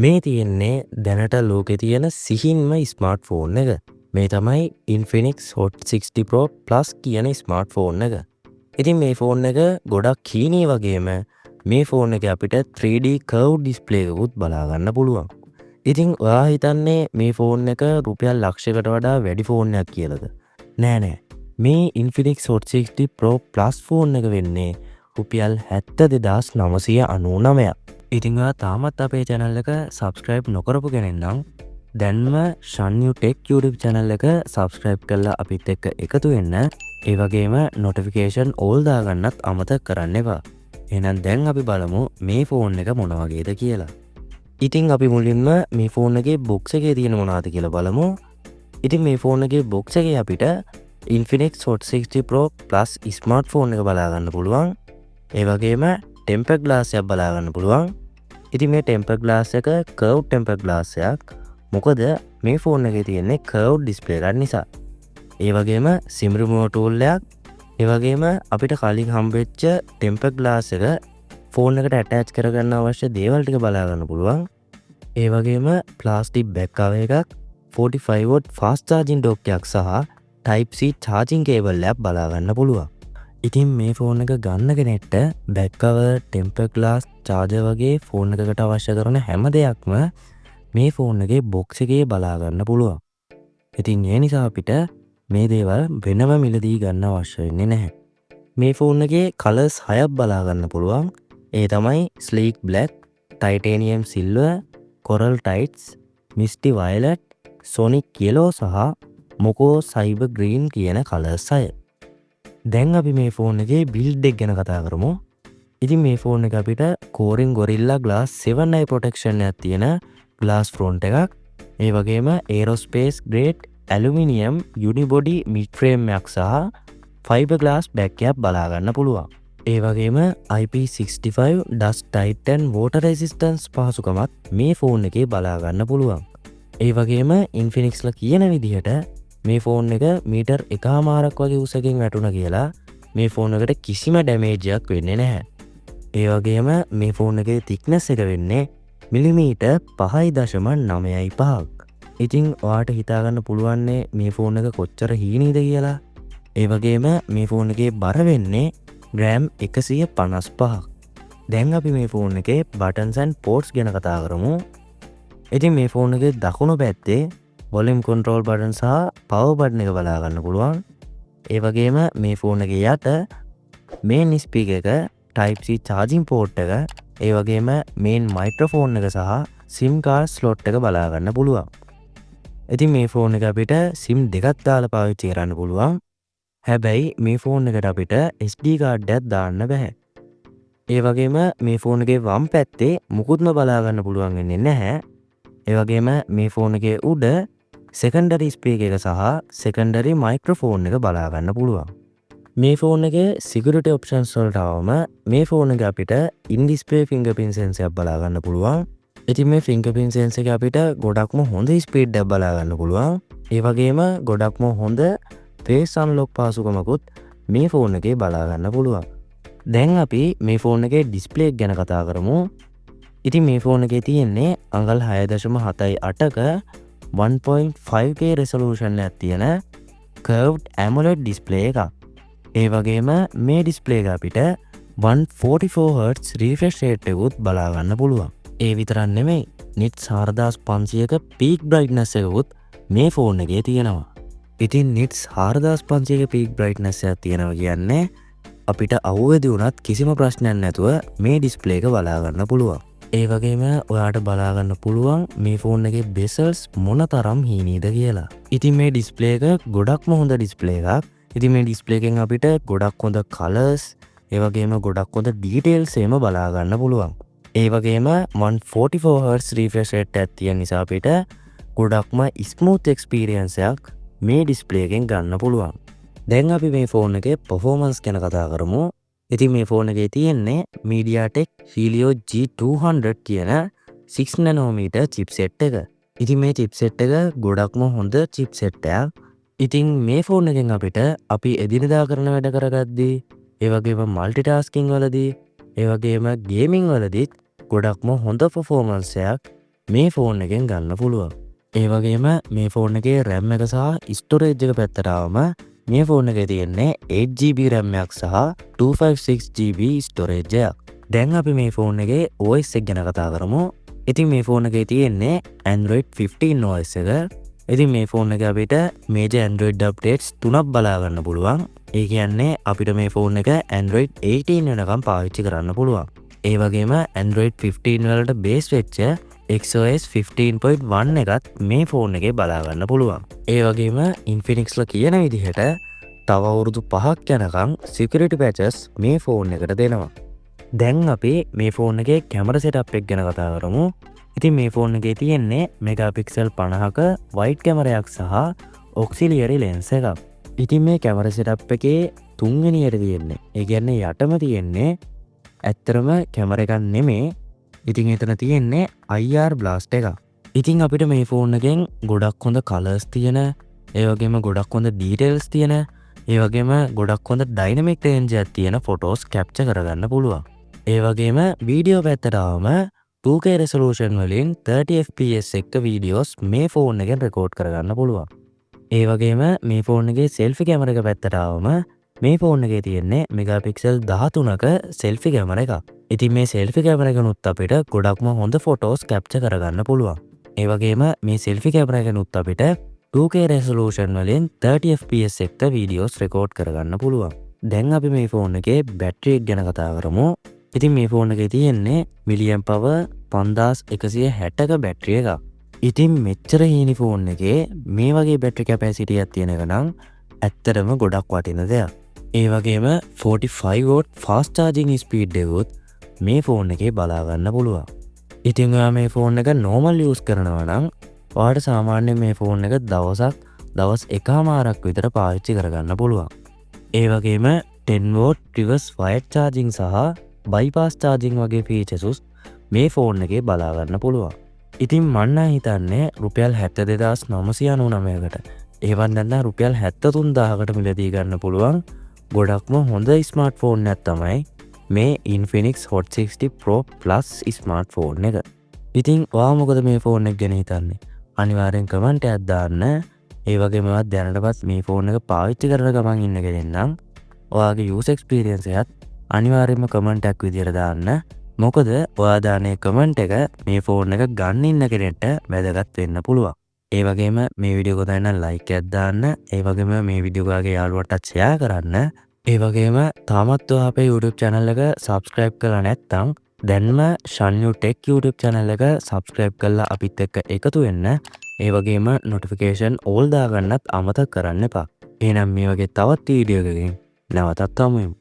මේ තියෙන්නේ දැනට ලෝකෙ තියෙන සිහින්ම ස්මාර්ට් ෆෝන් එක. මේ තමයි Infinix Hot 60 Pro Plus කියන ස්මාර්ට් ෆෝන් එක. ඉතින් මේ ෆෝන් එක ගොඩක් කීනී වගේම මේ ෆෝන් එක අපිට 3D curved display එකකුත් බලා ගන්න පුළුවන්. ඉතින් ඔයා හිතන්නේ මේ ෆෝන් එක රුපියල් ලක්ෂයකට වඩා වැඩි ෆෝන් එකක් කියලාද? නෑ. මේ Infinix Hot 60 Pro Plus phone එක වෙන්නේ රුපියල් 72999ක්. ඉතින් ඔයා තාමත් අපේ channel එක subscribe නොකරපු කෙනෙක් නම් දැන්ම Shanyu Tech YouTube channel එක subscribe කරලා අපිත් එක්ක එකතු වෙන්න. ඒ වගේම notification all දාගන්නත් අමතක කරන්න එපා. එහෙනම් දැන් අපි බලමු මේ ෆෝන් එක මොන වගේද කියලා. ඉතින් අපි මුලින්ම මේ ෆෝන් එකේ box එකේ තියෙන මොනවද කියලා බලමු. ඉතින් මේ ෆෝන් එකේ box එකේ අපිට Infinix Hot 60 Pro Plus smartphone එක බලා ගන්න පුළුවන්. ඒ වගේම temper glass එකක් බලා ගන්න පුළුවන්. ඉතින් මේ temper glass එක curved temper glass එකක්. මොකද මේ ෆෝන් එකේ තියෙන්නේ curved display එකක් නිසා. ඒ වගේම SIM remote tool එකක්. ඒ වගේම අපිට කලින් හම්බෙච්ච temper glass එක ෆෝන් එකට attach කරගන්න අවශ්‍ය දේවල් ටික බලා ගන්න පුළුවන්. ඒ වගේම plastic back cover එකක්, 45 watt fast charging dock එකක් සහ type C charging cable එකක් බලා ගන්න පුළුවන්. ඉතින් මේ ෆෝන් එක ගන්න කෙනෙක්ට back cover, temper glass, charger වගේ ෆෝන් එකකට අවශ්‍ය කරන හැම දෙයක්ම මේ ෆෝන් එකේ box එකේ බලා ගන්න පුළුවන්. ඉතින් ඒ නිසා අපිට මේ දේවල් වෙනම මිලදී ගන්න අවශ්‍ය වෙන්නේ නැහැ. මේ ෆෝන් එකේ colors 6ක් බලා ගන්න පුළුවන්. ඒ තමයි sleek black, titanium silver, coral tights, misty violet, sonic yellow සහ mocha cyber green කියන colors 6. දැන් අපි මේ ෆෝන් එකේ build එක ගැන කතා කරමු. ඉතින් මේ ෆෝන් එක අපිට Corning Gorilla Glass 7i protection එකක් තියෙන glass front එකක්. ඒ වගේම aerospace grade aluminium unibody mid frame එකක් සහ fiberglass back එකක් බලා ගන්න පුළුවන්. ඒ වගේම IP65 dust tight and water resistance පහසුකමත් මේ ෆෝන් එකේ බලා ගන්න පුළුවන්. ඒ වගේම Infinix ලා කියන විදිහට මේ ෆෝන් එක මීටර් 1.5ක් වගේ උසකින් වැටුණා කියලා මේ ෆෝන් එකට කිසිම ඩැමේජ් එකක් වෙන්නේ නැහැ. ඒ වගේම මේ ෆෝන් එකේ thickness එක වෙන්නේ මිලිමීටර් 5.95ක්. ඉතින් ඔයාට හිතා ගන්න පුළුවන් මේ ෆෝන් එක කොච්චර හීනීද කියලා. ඒ වගේම මේ ෆෝන් එකේ බර වෙන්නේ ග්‍රෑම් 155ක්. දැන් අපි මේ ෆෝන් එකේ buttons and ports ගැන කතා කරමු. ඉතින් මේ ෆෝන් එකේ දකුණු පැත්තේ volume control button සහ power button එක බලා ගන්න පුළුවන්. ඒ වගේම මේ ෆෝන් එකේ යට main speaker එක, type C charging port එක, ඒ වගේම main microphone එක සහ SIM card slot එක බලා ගන්න පුළුවන්. ඉතින් මේ ෆෝන් එක අපිට SIM දෙකක් දාලා පාවිච්චි කරන්න පුළුවන්. හැබැයි මේ ෆෝන් එකට අපිට SD card එකක් දාන්න බෑ. ඒ වගේම මේ ෆෝන් එකේ වම් පැත්තේ මුකුත්ම බලා ගන්න පුළුවන් වෙන්නේ නැහැ. ඒ වගේම මේ ෆෝන් එකේ උඩ secondary speaker එක සහ secondary microphone එක බලා ගන්න පුළුවන්. මේ ෆෝන් එකේ security options වලට આવම මේ ෆෝන් එක අපිට in display fingerprint sensor එකක් බලා ගන්න පුළුවන්. ඉතින් මේ fingerprint sensor එක අපිට ගොඩක්ම හොඳ speed එකක් බලා ගන්න පුළුවන්. ඒ වගේම ගොඩක්ම හොඳ face unlock පහසුකමකුත් මේ ෆෝන් එකේ බලා ගන්න පුළුවන්. දැන් අපි මේ ෆෝන් එකේ display එක ගැන කතා කරමු. ඉතින් මේ ෆෝන් එකේ තියෙන්නේ අඟල් 6.78ක 1.5K resolution එකක් තියෙන curved AMOLED display එකක්. ඒ වගේම මේ display එක අපිට 144Hz refresh rate එකකුත් බලා ගන්න පුළුවන්. ඒ විතරක් නෙමෙයි nits 4500ක peak brightness එකකුත් මේ ෆෝන් එකේ තියෙනවා. ඉතින් nits 4500ක peak brightness එකක් තියෙනවා කියන්නේ අපිට අවුවේදී වුණත් කිසිම ප්‍රශ්නයක් නැතුව මේ display එක බලා ගන්න පුළුවන්. ඒ වගේම ඔයාට බලා ගන්න පුළුවන් මේ ෆෝන් එකේ bezels මොන තරම් හීනීද කියලා. ඉතින් මේ display එක ගොඩක්ම හොඳ display එකක්. ඉතින් මේ display එකෙන් අපිට ගොඩක් හොඳ colors, ඒ වගේම ගොඩක් හොඳ details එහෙම බලා ගන්න පුළුවන්. ඒ වගේම 144Hz refresh rate එකක් තියෙන නිසා අපිට ගොඩක්ම smooth experience එකක් මේ display එකෙන් ගන්න පුළුවන්. දැන් අපි මේ ෆෝන් එකේ performance ගැන කතා කරමු. ඉතින් මේ ෆෝන් එකේ තියෙන්නේ MediaTek Helio G200 කියන 6 nanometer chipset එක. ඉතින් මේ chipset එක ගොඩක්ම හොඳ chipset එකක්. ඉතින් මේ ෆෝන් එකෙන් අපිට අපි එදිනදා කරන වැඩ කරගද්දී, ඒ වගේම multitasking වලදී, ඒ වගේම gaming වලදීත් ගොඩක්ම හොඳ performance එකක් මේ ෆෝන් එකෙන් ගන්න පුළුවන්. ඒ වගේම මේ ෆෝන් එකේ RAM එක සහ ස්ටෝරේජ් එක පැත්තට ආවම මේ ෆෝන් එකේ තියෙන්නේ 8GB RAM එකක් සහ 256GB ස්ටෝරේජ් එකක්. දැන් අපි මේ ෆෝන් එකේ OS එක ගැන කතා කරමු. ඉතින් මේ ෆෝන් එකේ තියෙන්නේ Android 15 OS එක. ඉතින් මේ ෆෝන් එක අපිට major Android updates 3ක් බලා ගන්න පුළුවන්. ඒ කියන්නේ අපිට මේ ෆෝන් එක Android 18 වෙනකම් පාවිච්චි කරන්න පුළුවන්. ඒ වගේම Android 15 වලට බේස් වෙච්ච XOS 15.1 එකත් මේ ෆෝන් එකේ බලා ගන්න පුළුවන්. ඒ වගේම Infinixලා කියන විදිහට තව අවුරුදු 5ක් යනකම් security patches මේ ෆෝන් එකට දෙනවා. දැන් අපි මේ ෆෝන් එකේ කැමරා setup එක ගැන කතා කරමු. ඉතින් මේ ෆෝන් එකේ තියෙන්නේ මෙගාපික්සල් 50ක වයිඩ් කැමරයක් සහ ඔක්සිලියරි ලෙන්ස් එකක්. ඉතින් මේ කැමරා setup එකේ තුන්වෙනියට තියෙන්නේ, ඒ කියන්නේ යටම තියෙන්නේ ඇත්තරම කැමරා එකක් නෙමේ. ඉතින් එතන තියෙන්නේ IR blast එකක්. ඉතින් අපිට මේ ෆෝන් එකෙන් ගොඩක් හොඳ කලර්ස් තියෙන, ඒ වගේම ගොඩක් හොඳ ඩීටේල්ස් තියෙන, ඒ වගේම ගොඩක් හොඳ ඩයිනමික් රේන්ජ් එකක් තියෙන ෆොටෝස් කැප්චර් කරගන්න පුළුවන්. ඒ වගේම වීඩියෝ පැත්තට ආවම 2K resolution වලින් 30 fps එක වීඩියෝස් මේ ෆෝන් එකෙන් රෙකෝඩ් කරගන්න පුළුවන්. ඒ වගේම මේ ෆෝන් එකේ selfie camera එක පැත්තට ආවම මේ ෆෝන් එකේ තියෙන්නේ මෙගාපික්සල් 13ක selfie camera එකක්. ඉතින් මේ selfie camera එකනොත් අපිට ගොඩක්ම හොඳ ෆොටෝස් කැප්චර් කරගන්න පුළුවන්. ඒ වගේම මේ selfie camera එකනොත් අපිට 2K resolution වලින් 30 fps එක වීඩියෝස් රෙකෝඩ් කරගන්න පුළුවන්. දැන් අපි මේ ෆෝන් එකේ බැටරි එක ගැන කතා කරමු. ඉතින් මේ ෆෝන් එකේ තියෙන්නේ මිලියම් පවර් 5160ක බැටරි එකක්. ඉතින් මෙච්චර හීනි ෆෝන් එකේ මේ වගේ බැටරි කැපැසිටි එකක් තියෙන එක නම් ඇත්තටම ගොඩක් වටින දෙයක්. ඒ වගේම 45W fast charging speed එකකුත් මේ ෆෝන් එකේ බලා ගන්න පුළුවන්. ඉතින් ඔයා මේ ෆෝන් එක normal use කරනවා නම් ඔයාට සාමාන්‍යයෙන් මේ ෆෝන් එක දවස් එකමාරක් විතර පාවිච්චි කරගන්න පුළුවන්. ඒ වගේම 10W reverse wired charging සහ bypass charging වගේ features මේ ෆෝන් එකේ බලා ගන්න පුළුවන්. ඉතින් මම හිතන්නේ රුපියල් 72999කට ඒවත් නැත්නම් රුපියල් 73000කට මිලදී ගන්න පුළුවන් ගොඩක්ම හොඳ ස්මාර්ට්ෆෝන් එකක් තමයි මේ Infinix Hot 60 Pro Plus smartphone එක. ඉතින් ඔයා මොකද මේ ෆෝන් එක ගැන හිතන්නේ? අනිවාර්යෙන් කමෙන්ට් එකක් දාන්න. ඒ වගේම ඔයා දැනටපත් මේ ෆෝන් එක පාවිච්චි කරන ගමන් ඉන්න කෙනෙක් නම් ඔයාගේ user experience එකත් අනිවාර්යයෙන්ම කමෙන්ට් එකක් විදියට දාන්න. මොකද ඔයා දානේ කමෙන්ට් එක මේ ෆෝන් එක ගන්න ඉන්න කෙනෙක්ට වැදගත් වෙන්න පුළුවන්. ඒ වගේම මේ වීඩියෝ එක දැන් ලයික් එකක් දාන්න. ඒ වගේම මේ වීඩියෝ එක ඔයාගේ යාළුවන්ටත් ෂෙයා කරන්න. ඒ වගේම තාමත් ඔයා අපේ YouTube channel එක subscribe කරලා නැත්නම් දැන්ම Shanyu Tech YouTube channel එක subscribe කරලා අපිත් එක්ක එකතු වෙන්න. ඒ වගේම notification all දාගන්නත් අමතක කරන්න එපා. එහෙනම් මේ වගේ තවත් වීඩියෝ එකකින් නැවතත් හමු වෙමු.